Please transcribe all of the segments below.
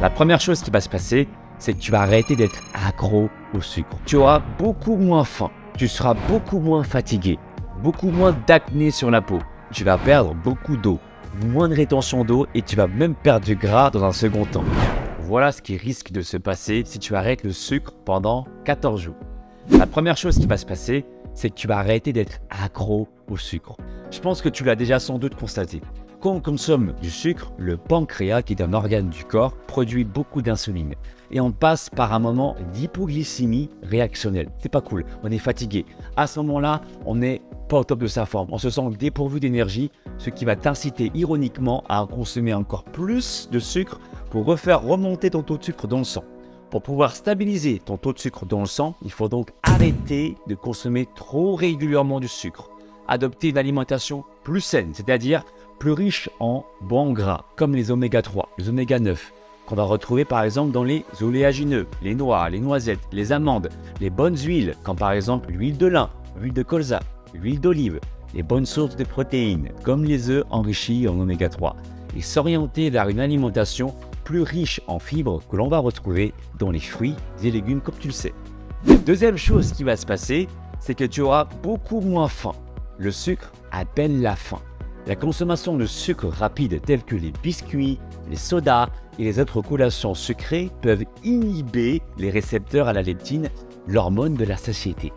La première chose qui va se passer, c'est que tu vas arrêter d'être accro au sucre. Tu auras beaucoup moins faim, tu seras beaucoup moins fatigué, beaucoup moins d'acné sur la peau. Tu vas perdre beaucoup d'eau, moins de rétention d'eau et tu vas même perdre du gras dans un second temps. Voilà ce qui risque de se passer si tu arrêtes le sucre pendant 14 jours. La première chose qui va se passer, c'est que tu vas arrêter d'être accro au sucre. Je pense que tu l'as déjà sans doute constaté. Quand on consomme du sucre, le pancréas, qui est un organe du corps, produit beaucoup d'insuline. Et on passe par un moment d'hypoglycémie réactionnelle. C'est pas cool, on est fatigué. À ce moment-là, on n'est pas au top de sa forme. On se sent dépourvu d'énergie, ce qui va t'inciter ironiquement à consommer encore plus de sucre pour refaire remonter ton taux de sucre dans le sang. Pour pouvoir stabiliser ton taux de sucre dans le sang, il faut donc arrêter de consommer trop régulièrement du sucre. Adopter une alimentation plus saine, c'est-à-dire plus riche en bons gras, comme les oméga 3, les oméga 9, qu'on va retrouver par exemple dans les oléagineux, les noix, les noisettes, les amandes, les bonnes huiles, comme par exemple l'huile de lin, l'huile de colza, l'huile d'olive, les bonnes sources de protéines, comme les œufs enrichis en oméga 3, et s'orienter vers une alimentation plus riche en fibres que l'on va retrouver dans les fruits et légumes comme tu le sais. La deuxième chose qui va se passer, c'est que tu auras beaucoup moins faim. Le sucre appelle la faim. La consommation de sucre rapide tels que les biscuits, les sodas et les autres collations sucrées peuvent inhiber les récepteurs à la leptine, l'hormone de la satiété.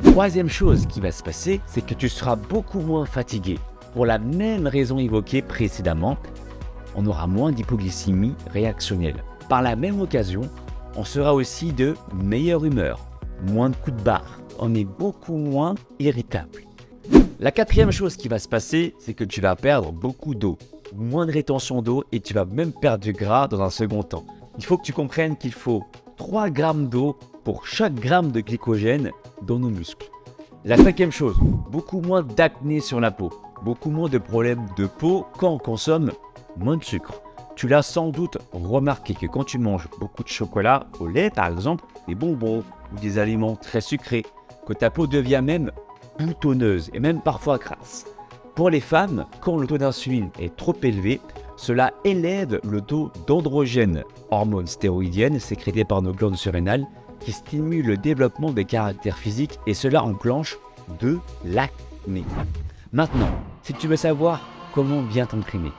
Troisième chose qui va se passer, c'est que tu seras beaucoup moins fatigué. Pour la même raison évoquée précédemment, on aura moins d'hypoglycémie réactionnelle. Par la même occasion, on sera aussi de meilleure humeur, moins de coups de barre, on est beaucoup moins irritable. La quatrième chose qui va se passer, c'est que tu vas perdre beaucoup d'eau, moins de rétention d'eau et tu vas même perdre du gras dans un second temps. Il faut que tu comprennes qu'il faut 3 grammes d'eau pour chaque gramme de glycogène dans nos muscles. La cinquième chose, beaucoup moins d'acné sur la peau, beaucoup moins de problèmes de peau quand on consomme moins de sucre. Tu l'as sans doute remarqué que quand tu manges beaucoup de chocolat au lait par exemple, des bonbons ou des aliments très sucrés, que ta peau devient même boutonneuse et même parfois grasse. Pour les femmes, quand le taux d'insuline est trop élevé, cela élève le taux d'androgène, hormone stéroïdienne sécrétée par nos glandes surrénales, qui stimule le développement des caractères physiques et cela enclenche de l'acné. Maintenant, si tu veux savoir comment bien t'entraîner,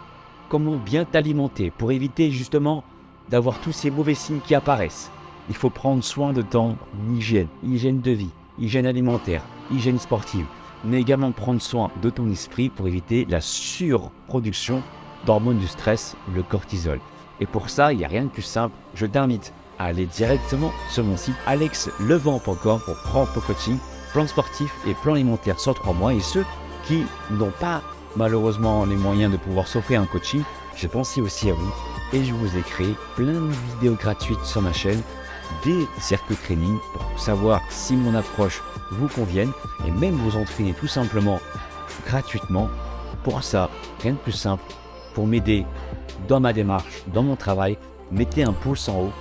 comment bien t'alimenter pour éviter justement d'avoir tous ces mauvais signes qui apparaissent, il faut prendre soin de ton hygiène de vie, hygiène alimentaire, hygiène sportive, mais également prendre soin de ton esprit pour éviter la surproduction d'hormones du stress, le cortisol. Et pour ça, il n'y a rien de plus simple, je t'invite à aller directement sur mon site alexlevent.com pour prendre ton coaching, plan sportif et plan alimentaire sur 3 mois. Et ceux qui n'ont pas malheureusement les moyens de pouvoir s'offrir un coaching, je pense aussi à vous et je vous ai créé plein de vidéos gratuites sur ma chaîne, des circuits training pour savoir si mon approche vous convienne et même vous entraîner tout simplement gratuitement. Pour ça, rien de plus simple, pour m'aider dans ma démarche, dans mon travail, mettez un pouce en haut,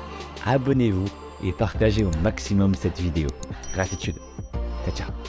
abonnez-vous et partagez au maximum cette vidéo. Gratitude. Ciao, ciao.